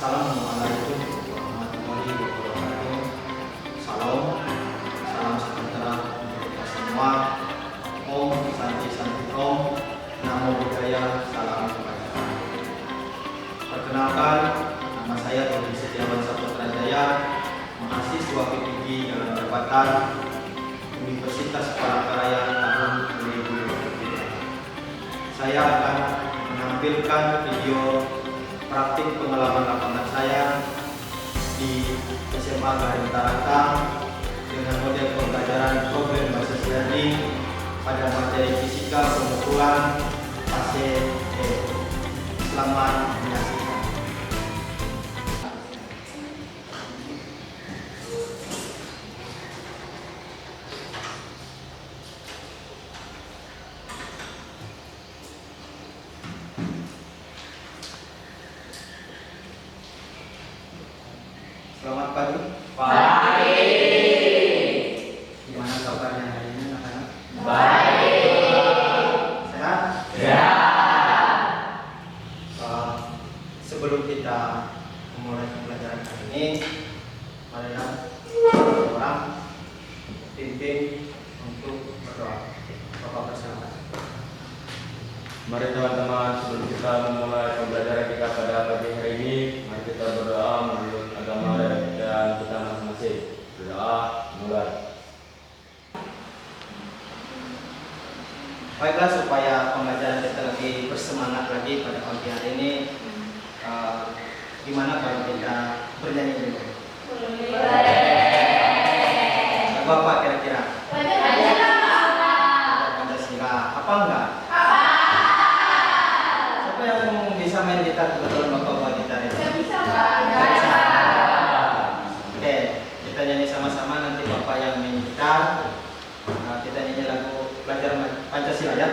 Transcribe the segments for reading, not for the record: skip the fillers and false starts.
Assalamualaikum warahmatullahi wabarakatuh. Salam, salam sejahtera untuk kita semua. Om Santi Santi Om, Namo Buddhaya, salam kebajikan. Perkenalkan, nama saya Dodi Setiawan Saputra Jaya, mahasiswa PPG dalam jabatan Universitas Palangkaraya tahun 2023. Saya akan menampilkan video praktik pengalaman lapangan saya di SMA Garing Taratang dengan model pembelajaran problem bahasa learning pada materi fisika pengukuran fase E. Selamat menyaksikan. Selamat pagi. Pagi. Gimana kabarnya hari ini anak-anak? Baik. Sehat? Ya. Sebelum kita memulai pembelajaran hari ini, marilah orang pimpin untuk berdoa. Bapak persilakan. Mari teman-teman, sebelum kita memulai pembelajaran kita pada pagi hari ini, mari kita berdoa menurut agama dan kita masing-masing. Berdoa, mulai. Baiklah, supaya pembelajaran kita lebih bersemangat lagi pada pagi hari ini, gimana kalau kita bernyanyi dulu? Lagu apa kira-kira? Pancasila. Apa enggak? Siapa yang bisa main gitar? Kebetulan bapak bawa gitar itu. Nggak bisa. Oke, kita nyanyi sama-sama, nanti bapak yang main gitar. Kita nyanyi lagu pelajaran Pancasila ya.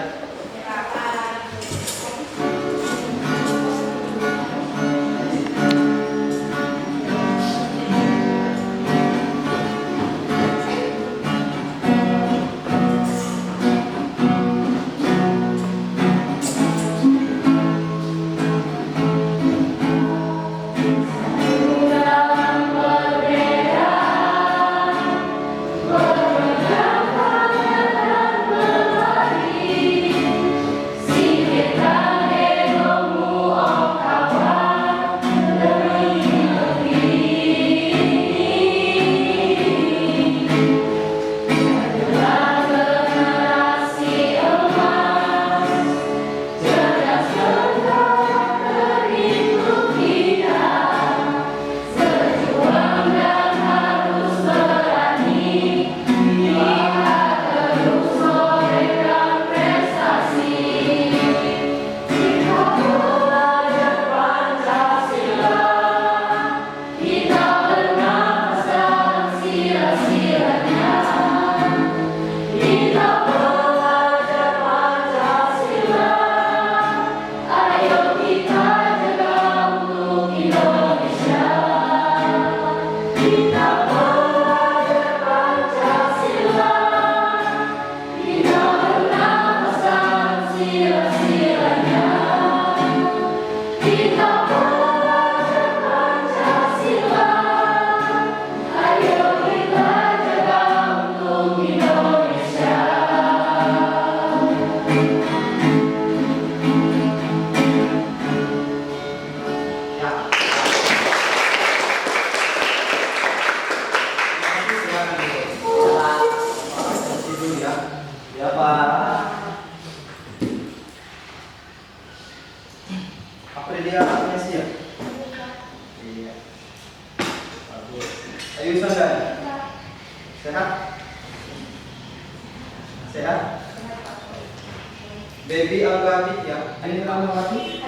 Baby Algatik ya. Ini kamu lagi?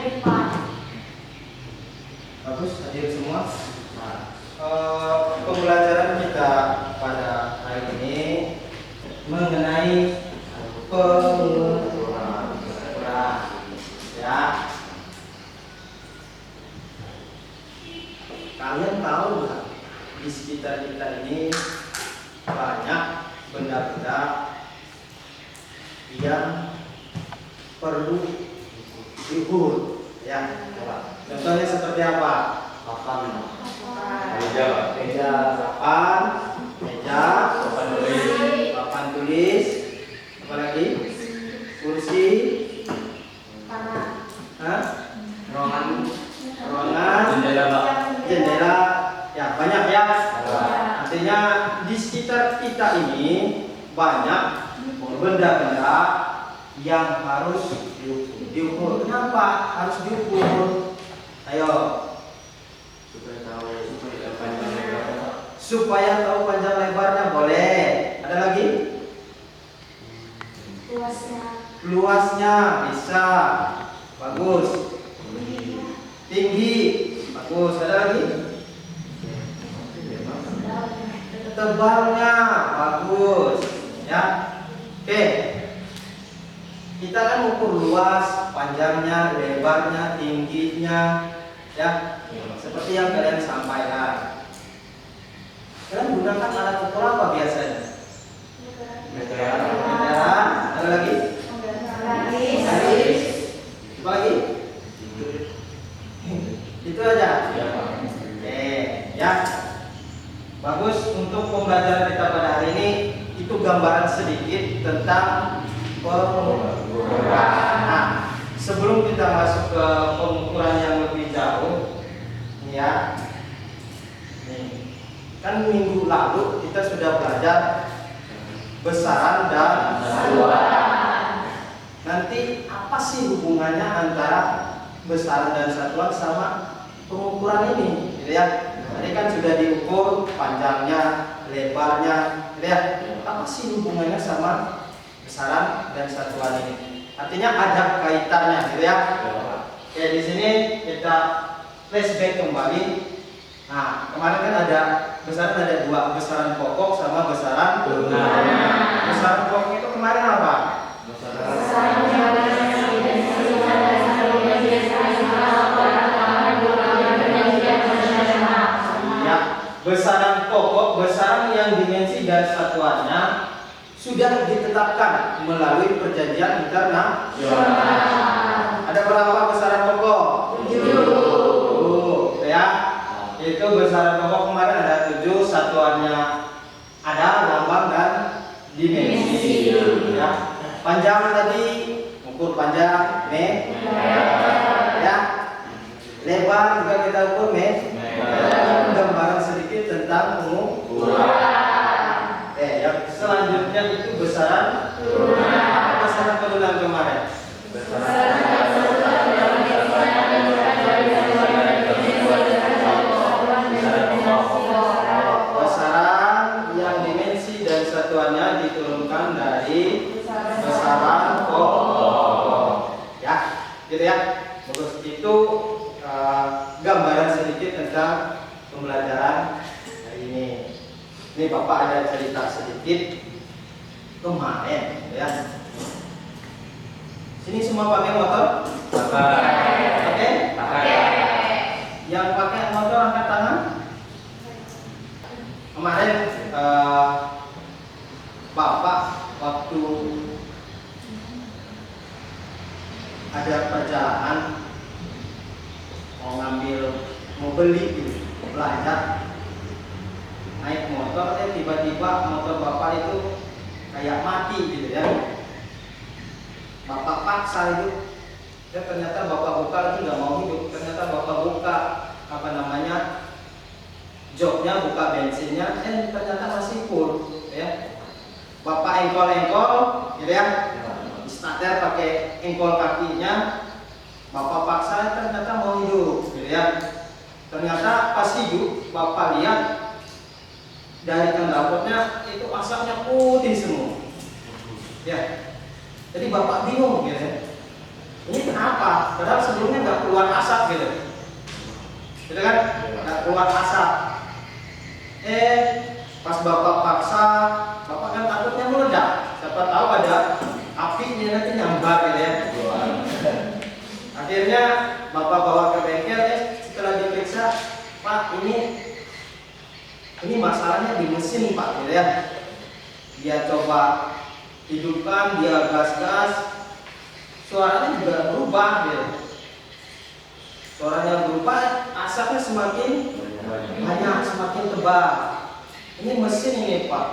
Bagus, hadir semua. Pembelajaran kita pada hari ini mengenai pengukuran, ya. Kalian tahu nggak, di sekitar kita ini banyak benda-benda yang perlu diukur, ya. Contohnya seperti apa? Meja, Pak. Meja papan, meja, papan tulis, apa lagi? Kursi, hah? Ruangan, Jendela, Pak. jendela, ya banyak ya. Artinya di sekitar kita ini banyak benda-benda yang harus diukur. Kenapa harus diukur? Ayo, supaya tahu panjang lebarnya boleh. Ada lagi? Luasnya bisa. Bagus. Tinggi. Bagus. Ada lagi? Tebalnya. Bagus. Ya. Oke. Kita kan ukur luas, panjangnya, lebarnya, tingginya, ya. Seperti yang kalian sampaikan. Kalian gunakan alat ukur apa biasanya? Meteran. Ada lagi? Garis. Apa lagi? Itu aja. Oke, ya. Bagus untuk pembelajaran kita pada hari ini. Itu gambaran sedikit tentang pengukuran. Nah, sebelum kita masuk ke pengukuran yang lebih jauh, ini ya. Nih, kan minggu lalu kita sudah belajar besaran dan satuan. Nanti apa sih hubungannya antara besaran dan satuan sama pengukuran ini, gitu ya? Tadi kan sudah diukur panjangnya, lebarnya, gitu ya? Apa sih hubungannya sama besaran dan satuan ini? Artinya ada kaitannya, gitu ya? Oke, di sini kita flashback kembali. Nah, kemarin kan ada besaran ada dua, besaran pokok sama besaran turunan. Besaran pokok itu kemarin apa? Ya, besaran pokok, besaran yang dimensi dan satuannya sudah ditetapkan melalui perjanjian internasional. Ada berapa besaran pokok? 7. Ya. Itu besaran pokok kemarin ada 7, satuannya ada lambang dan dimensi. Ya. Panjang tadi ukur panjang meter. Ya. Lebar juga kita ukur meter. Gambaran sedikit tentang pengukuran. Yang selanjutnya itu besaran turunan. Besaran turunan kemarin. Besaran yang dimensi dan satuannya diturunkan dari besaran pokok. Ya, gitu ya. Bagus. Itu gambaran sedikit tentang pembelajaran hari ini. Ini Bapak ada cerita sedikit kemarin, ya. Sini semua pakai motor? Pakai? Yang pakai motor angkat tangan. Kemarin Bapak waktu ada perjalanan mau beli gitu, belanja, naik motor, tiba-tiba motor Bapak itu kayak mati gitu ya. Bapak paksa itu, ya ternyata Bapak buka itu nggak mau hidup. Ternyata Bapak buka joknya, buka bensinnya, ternyata masih full, ya. Bapak engkol-engkol, gitu ya, starter pakai engkol kakinya. Bapak paksa, ternyata mau hidup, gitu ya. Ternyata pas hidup, Bapak lihat dari knalpotnya itu asapnya putih semua, ya. Jadi Bapak bingung, gitu ya. Ini kenapa? Padahal sebelumnya nggak keluar asap, gitu kan? Nggak keluar asap. Pas Bapak paksa, Bapak kan takutnya meledak. Siapa tahu ada apinya nanti nyambar, gitu ya. Akhirnya Bapak bawa ke bengkel, setelah diperiksa, Pak, ini masalahnya di mesin, Pak, gitu ya. Dia coba hidupkan, dia gas-gas, suaranya juga berubah, gitu. suaranya berubah, asapnya semakin banyak, semakin tebal. Ini mesin ini Pak,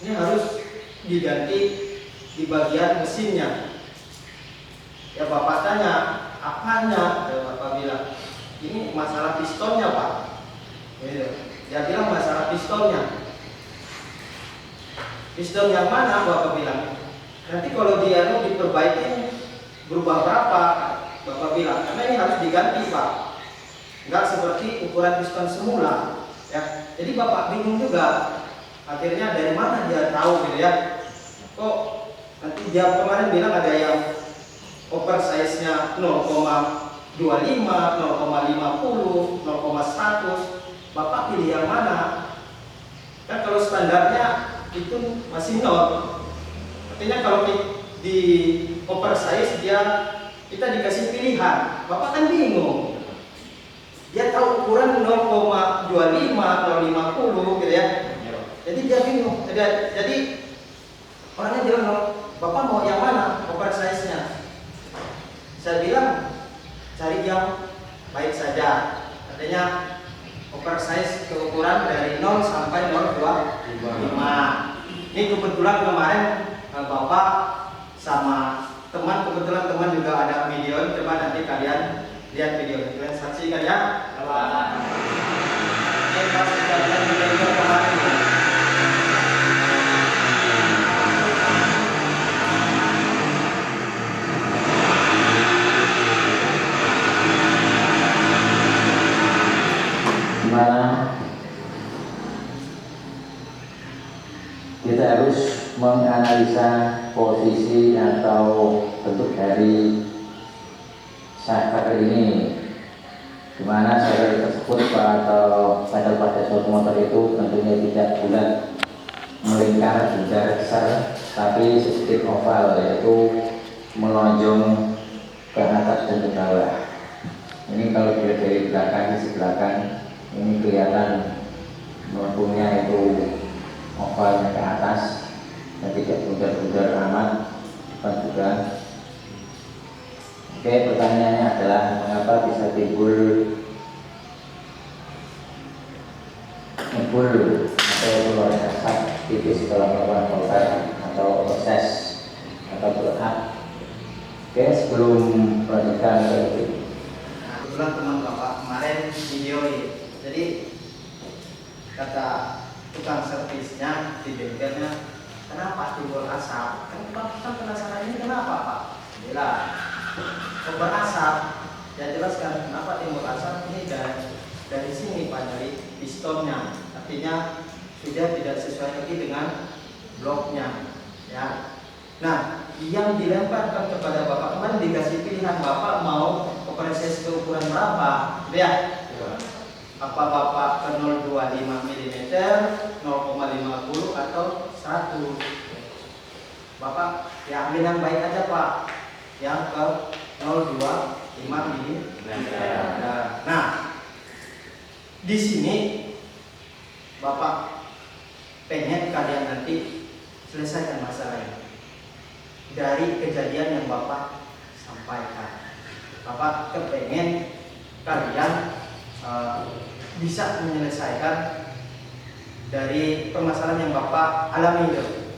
ini harus diganti di bagian mesinnya. Ya Bapak tanya, apanya? Ya, Bapak bilang, ini masalah pistonnya Pak. Gitu. Dia bilang masalah pistonnya. Piston yang mana? Bapak bilang, nanti kalau dia diperbaiki berubah berapa? Bapak bilang, karena ini harus diganti Pak, nggak seperti ukuran piston semula ya. Jadi Bapak bingung juga, akhirnya dari mana dia tahu gitu ya. Kok nanti dia kemarin bilang ada yang oversize-nya 0,25, 0,50, 0,100. Bapak pilih yang mana? Kan kalau standarnya itu masih 0. Artinya kalau di oversize kita dikasih pilihan. Bapak kan bingung. Dia tahu ukuran 0,25, 0,50 gitu ya. Jadi dia bingung. Jadi orangnya bilang, Bapak mau yang mana oversize-nya? Saya bilang cari yang baik saja. Artinya oversize keukuran dari 0 sampai 0,25. Ini kebetulan kemarin Bapak sama teman, kebetulan teman juga ada video. Coba nanti kalian lihat video, kalian saksikan ya. Ini pas kalian video kemarin. Dimana kita harus menganalisa posisi atau bentuk dari cycle ini, dimana cycle tersebut atau cycle pada suatu motor itu tentunya tidak bulat melingkar secara besar, tapi sedikit oval, yaitu melonjong ke atas dan ke bawah. Ini kalau dilihat dari belakang, sisi belakang ini kelihatan melengkungnya itu ovalnya ke atas dan tidak bundar-bundar amat, depan juga. Oke, pertanyaannya adalah mengapa bisa timbul atau keluarnya asap tipis kalau melakukan motor atau proses atau blow up. Oke, sebelum melanjutkan ke Kebetulan teman Bapak kemarin video ini. Jadi kata tukang servisnya di bengkelnya, kenapa timbul asap? Kan Bapak penasaran ini kenapa Pak? Bilang berasap. Dia jelaskan kenapa timbul asap ini dari sini Pak, dari pistonnya. Artinya sudah tidak sesuai lagi dengan bloknya. Ya. Nah, yang dilemparkan kepada Bapak kemarin dikasih pilihan, Bapak mau operasi keukuran berapa? Ya. Apa Bapak ke 0,25 mm, 0,50 atau 100? Bapak ya ambil yang baik aja Pak, yang ke 0,25 mm. Nah, di sini Bapak pengen kalian nanti selesaikan masalah ini dari kejadian yang Bapak sampaikan. Bapak kepengen kalian bisa menyelesaikan dari permasalahan yang Bapak alami itu,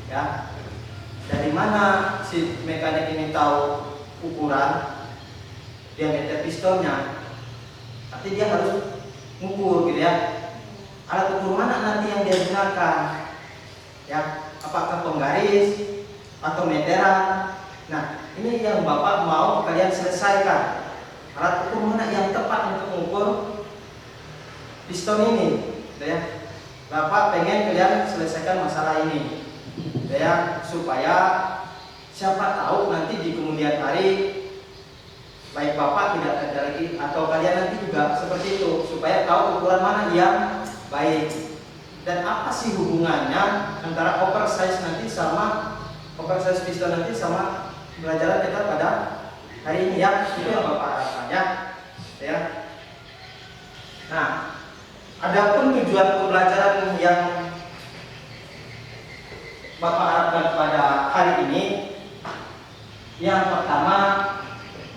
ya. Dari mana si mekanik ini tahu ukuran diameter pistonnya? Artinya dia harus mengukur gitu ya. Alat ukur mana nanti yang dia gunakan? Ya, apakah penggaris atau meteran? Nah, ini yang Bapak mau kalian selesaikan. Alat ukur mana yang tepat untuk mengukur piston ini, ya. Bapak pengen kalian selesaikan masalah ini, ya, supaya siapa tahu nanti di kemudian hari baik Bapak tidak ada lagi atau kalian nanti juga seperti itu, supaya tahu ukuran mana yang baik dan apa sih hubungannya antara oversize nanti sama oversize piston nanti sama pelajaran kita pada hari ini, ya. Itu yang Bapak harapkan, ya. Nah, adapun tujuan pembelajaran yang Bapak harapkan pada hari ini, yang pertama,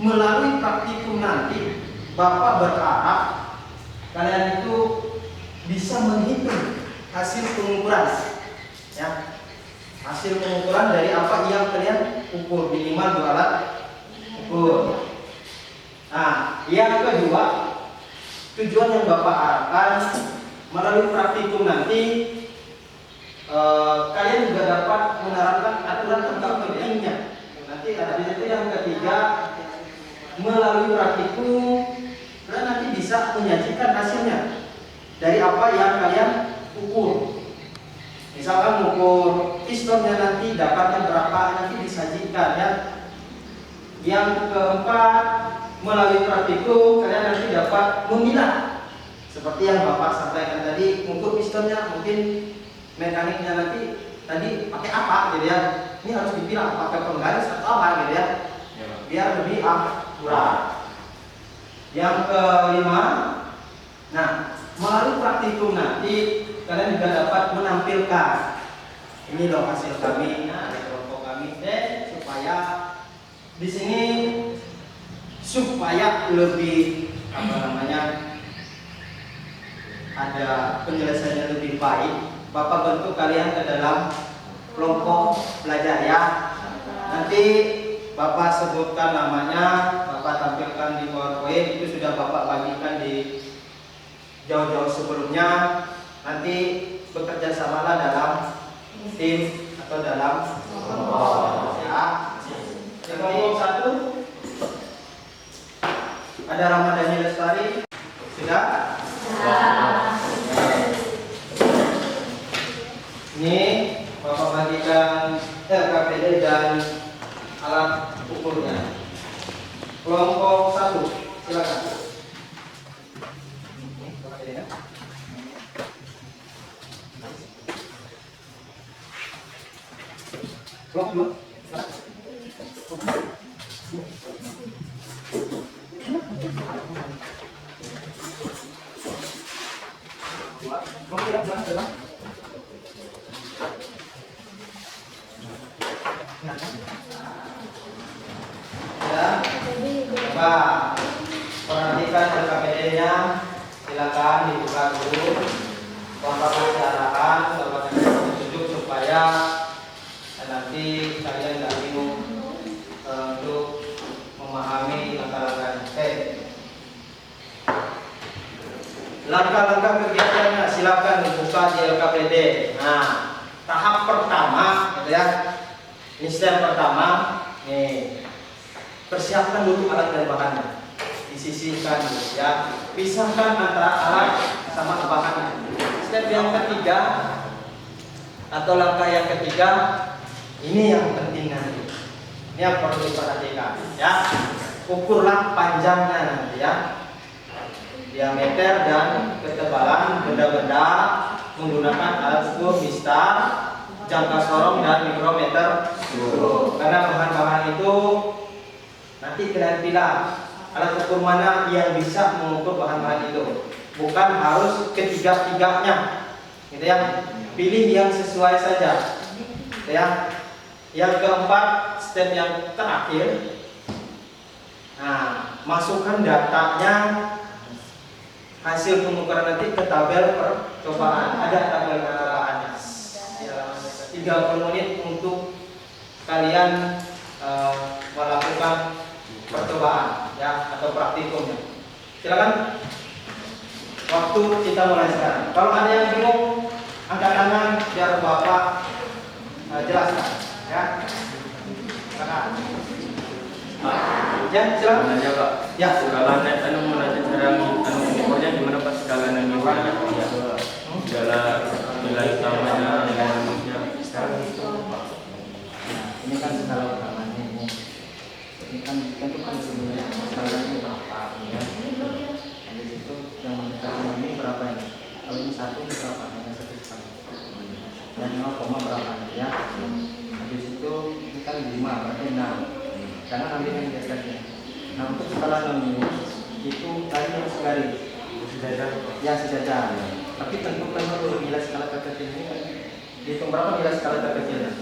melalui praktikum nanti Bapak berharap kalian itu bisa menghitung hasil pengukuran, ya. Hasil pengukuran dari apa yang kalian ukur, minimal 2 alat ukur. Nah, yang kedua, tujuan yang Bapak harapkan melalui praktikum nanti kalian juga dapat menerapkan aturan tentang pentingnya. Nanti ada di situ yang ketiga, melalui praktikum kalian nanti bisa menyajikan hasilnya dari apa yang kalian ukur. Misalkan ukur pistonnya nanti dapatnya berapa, nanti disajikan, ya. Yang keempat, melalui praktikum kalian nanti dapat memilah. Seperti yang Bapak sampaikan tadi, ukur pistonnya mungkin mekaniknya nanti tadi pakai apa gitu ya. Ini harus dipilah pakai penggaris atau apa gitu ya. Biar lebih akurat. Yang kelima, nah, melalui praktikum nanti kalian juga dapat menampilkan ini loh hasil kami, nah, kelompok kami, supaya di sini supaya lebih apa namanya ada penyelesaiannya lebih baik, Bapak bentuk kalian ke dalam kelompok belajar, ya. Nanti Bapak sebutkan namanya, Bapak tampilkan di PowerPoint, itu sudah Bapak bagikan di jauh-jauh sebelumnya. Nanti bekerja samalah dalam tim atau dalam kelompok, ya. Yang kelompok 1 ada Ramadhani Lestari, sudah? Ini Bapak bagikan LKPD dan alat ukurnya. Kelompok 1, silakan. Kelompok 2. Ya, Pak, perhatikan LKPD-nya, silakan dibuka dulu. Bapak kasih arahan, Bapak kasih petunjuk supaya nanti kalian nggak bingung untuk memahami langkah-langkahnya. Langkah-langkah kegiatannya silakan dibuka di LKPD. Nah, tahap pertama, gitu ya. Ini step pertama, nih. Persiapkan dulu alat dan bahannya, disisihkan dulu, ya. Pisahkan antara alat sama bahannya. Step yang ketiga atau langkah yang ketiga, ini yang penting nanti. Ini yang perlu diperhatikan, ya. Ukurlah panjangnya nanti, ya. Diameter dan ketebalan benda-benda menggunakan alat ukur mistar, jangka sorong dan mikrometer. Karena bahan-bahan itu nanti kalian pilih alat ukur mana yang bisa mengukur bahan-bahan itu. Bukan harus ketiga-tiganya, gitu ya. Pilih yang sesuai saja, gitu ya. Yang keempat, step yang terakhir. Nah, masukkan datanya hasil pengukuran nanti ke tabel percobaan. Ada tabel percobaannya. 30 menit untuk kalian melakukan percobaan, ya, atau praktikumnya. Silakan. Waktu kita mulai sekarang. Kalau ada yang bingung, angkat tangan biar Bapak jelaskan, ya. Silakan. Ya, silakan. Aja Pak. Ya. Kalau anu mengajar cara mengukurnya gimana Pak, skala yang ukurannya? Ya. Segala nilai utamanya, nilai minusnya. Ini kan skala utamanya ini. Ini kan tentukan sebenarnya skalanya berapa, ya. Di situ yang menentukan ini berapa ini? Kalau ini 1 ini berapa? Yang 1 dan 0, berapa, ya. Di situ ini kan 5 berarti 6. Karena nanti yang di atasnya. Nah, untuk skala minus itu tadi yang segaris, yang sejajar. Tapi tentukan dulu nilai skala terkecil ini kan. Dihitung berapa nilai skala terkecilnya?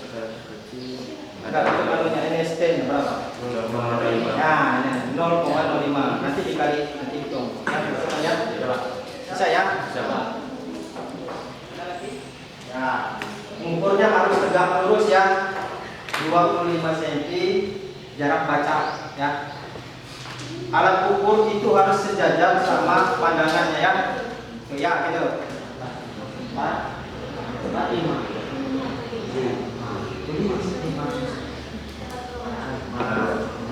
Agak ketebalannya NST berapa? 0,05. Ya, 0,05. Nanti dikali 25 cm jarak baca ya. Alat ukur itu harus sejajar sama pandangannya ya. Ya gitu. Pak, 5.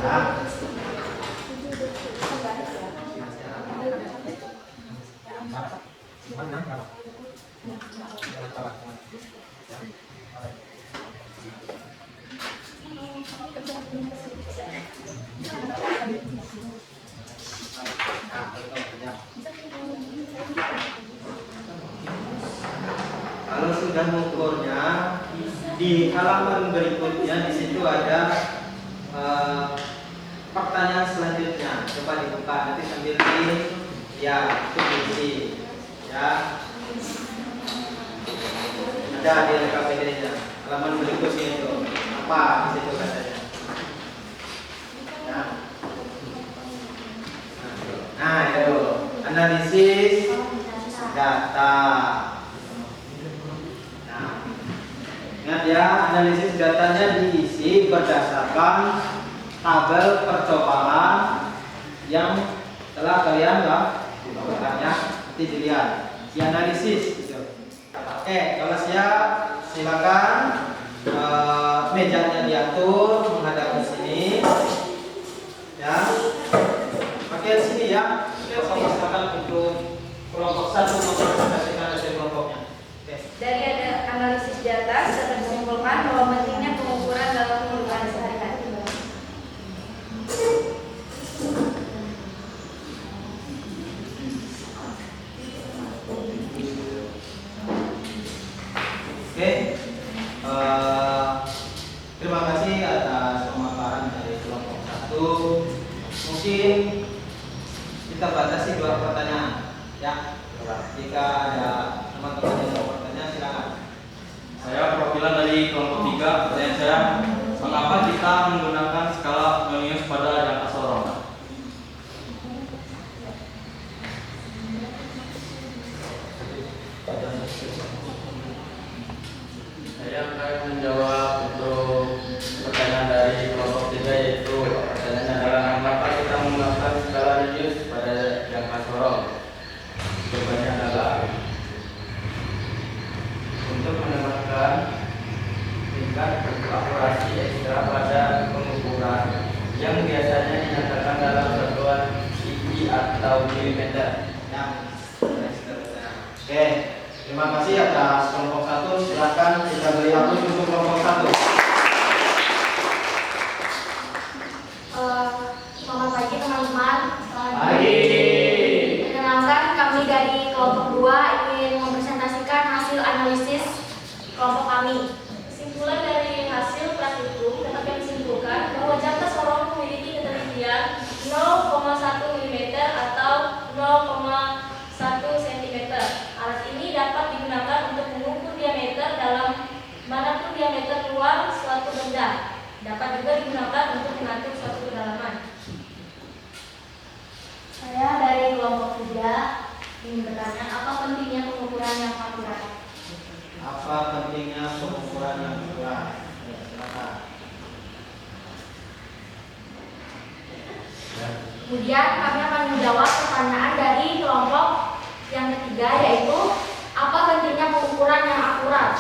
Ya. Kalau sudah mengukurnya, di halaman berikutnya di situ ada pertanyaan selanjutnya. Coba dibuka nanti sambil ya itu diisi ya. Ada di LKPD-nya. Halaman berikutnya itu apa di situ katanya? Ya. Nah itu analisis data. Ingat ya, analisis datanya diisi berdasarkan tabel percobaan yang telah kalian lakukan ya. Nanti dilihat dianalisis. Oke, kalau siap silakan mejanya diatur menghadap ke sini. Ya, pakai sini ya. Silakan untuk kelompok 1 mempresentasikan hasil kelompoknya. Dari ada analisis data bisa disimpulkan bahwa pentingnya pengukuran dalam kehidupan sehari-hari. Oke, terima kasih atas pemaparan dari kelompok 1. Mungkin kita batasi 2 pertanyaan ya. Jika ada teman-teman yang mau bertanya silakan. Saya perwakilan dari kelompok 3. Pertanyaan saya, mengapa kita menggunakan skala Möbius pada jangka sorong? Saya akan menjawab untuk pertanyaan dari kelompok 3, yaitu pertanyaannya adalah mengapa kita menggunakan skala Möbius pada jangka sorong? Jawabannya adalah untuk mendapatkan tingkat akurasi ekstra pada pengukuran yang biasanya dinyatakan dalam satuan inci atau milimeter. Oke, terima kasih atas kelompok 1. Silakan kita beri aplaus untuk kelompok 1. Selamat pagi teman-teman. Pagi. Perkenalkan kami dari kelompok 2 ingin mempresentasikan hasil analisis kelompok kami. Kesimpulan dari hasil praktikum dapat kami simpulkan bahwa jangka sorong memiliki ketelitian 0,1 mm atau 0,1 cm. Alat ini dapat digunakan untuk mengukur diameter dalam manapun diameter luar suatu benda. Dapat juga digunakan untuk mengatur suatu kedalaman. Saya dari kelompok 3 ingin bertanya, apa pentingnya pengukuran yang akurat? Apa pentingnya pengukuran yang akurat? Ya, silakan. Kemudian kami akan menjawab pertanyaan dari kelompok yang ketiga, yaitu apa pentingnya pengukuran yang akurat?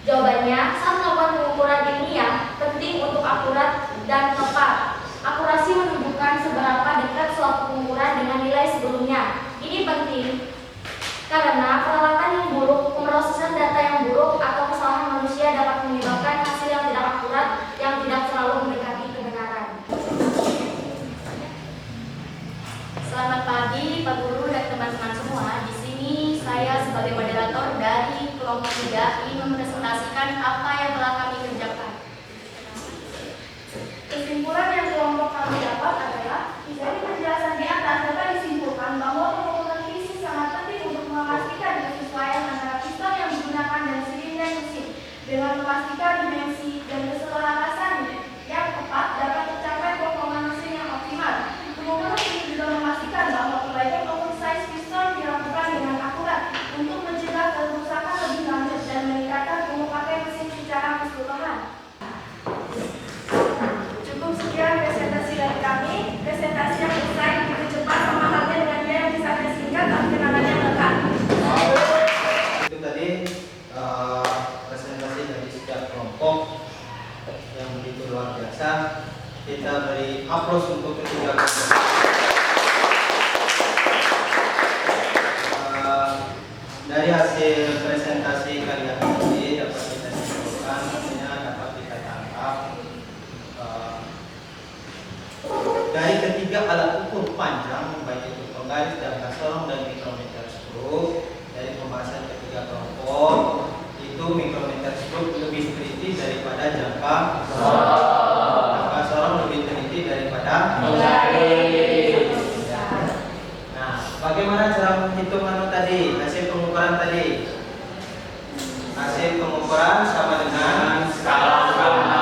Jawabannya, saat melakukan pengukuran ilmiah penting untuk akurat dan tepat. Akurasi menunjukkan seberapa dekat suatu pengukuran dengan nilai sebelumnya. Ini penting karena peralatan yang buruk, pemrosesan data yang buruk, atau kesalahan manusia dapat menyebabkan hasil yang tidak akurat yang tidak selalu mendekati kebenaran. Selamat pagi Pak Guru dan teman-teman semua. Di sini saya sebagai moderator dari kelompok 3 ingin mempresentasikan apa yang telah kami kerjakan. Kesimpulan yang kelompok kami dapat adalah dari penjelasan di atas dapat disimpulkan bahwa pengukuran fisik sangat penting untuk memastikan dari hasil presentasi kalian tadi dapat kita simpulkan, artinya dapat kita tangkap dari ketiga alat ukur panjang, baik itu penggaris, jangka sorong, dan mikrometer stroke. Dari pembahasan ketiga kelompok itu mikrometer stroke lebih teliti daripada jangka sorong, jangka sorong lebih teliti daripada penggaris. Nah, bagaimana cara menghitung tadi hasil pengukuran tadi? Hasil pengukuran sama dengan skala utama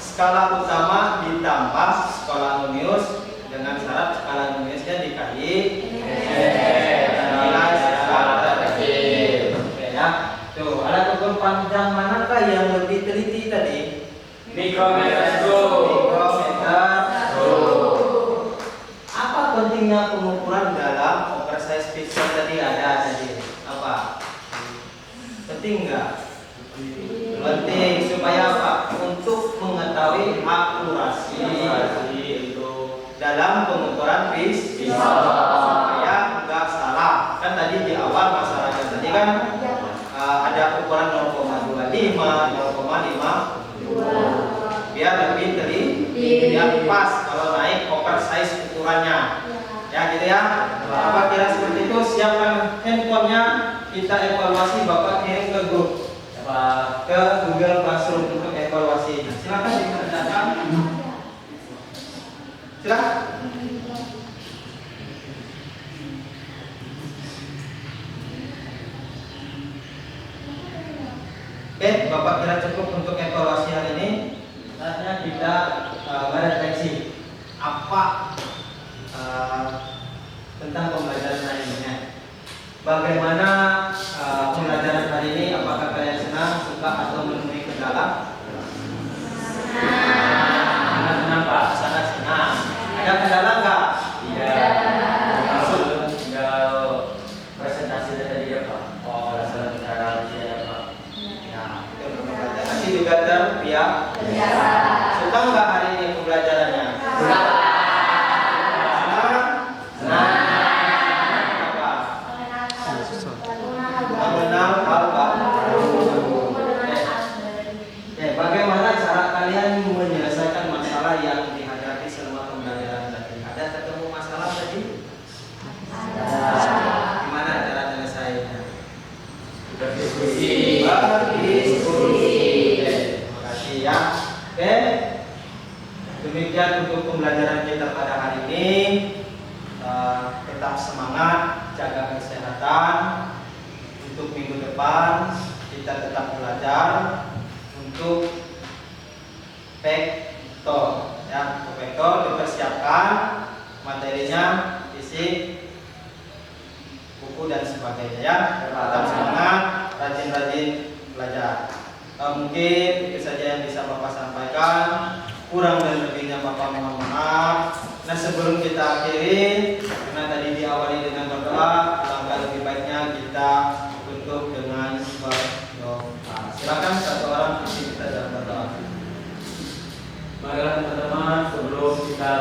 skala utama ditambah skala numeus dengan syarat skala numeusnya dikali nilai skala terkecil. Oke ya. Tuh, alat ukur panjang manakah yang lebih teliti tadi? Mikrometer stroke. Mikrometer stroke. Apa pentingnya pengukuran dalam oversize pixel tadi ada tadi? Apa? Penting nggak? Penting supaya apa? Untuk mengetahui akurasi untuk dalam pengukuran pixel supaya nggak salah. Kan tadi di awal masalahnya tadi kan ada ukuran 0,25, 0,5 biar lebih teliti, biar pas kalau naik oversize ukurannya. Ya gitu ya. Apa kira seperti itu? Siapkan handphonenya, kita evaluasi, Bapak kirim ke grup. Ke Google Classroom untuk evaluasi. Silakan dikerjakan. Silakan. Oke, Bapak kira cukup untuk evaluasi hari ini. Saatnya kita merefleksi apa tentang pembelajaran hari ini. Bagaimana pembelajaran hari ini? Apakah kalian senang, suka, atau menemui kendala? Sangat senang Pak, sangat senang. Ada kendala nggak? Iya. Tinggal presentasi tadi ya Pak. Oh, cara ya Pak. Ya, itu pembelajaran. Masih juga terbiasa. Suka nggak hari ini pembelajarannya? Senang. Mengenal hal baru. Bagaimana cara kalian menyelesaikan masalah yang dihadapi selama pembelajaran tadi? Ada ketemu masalah tadi? Gimana cara menyelesaikannya? Berdiskusi. Berdiskusi. Terima kasih ya. Oke. Demikian untuk pembelajaran kita pada hari ini. Tetap semangat, jaga kesehatan. Untuk minggu depan kita tetap belajar untuk vektor ya, untuk vektor dipersiapkan materinya, fisik, buku dan sebagainya ya. Tetap semangat, rajin-rajin belajar. Mungkin itu saja yang bisa Bapak sampaikan. Kurang dan lebihnya Bapak mohon maaf. Nah, sebelum kita akhiri, karena tadi diawali dengan berdoa, alangkah lebih baiknya kita tutup dengan berdoa. Silakan satu orang isi kita dalam berdoa. Marilah teman-teman, sebelum kita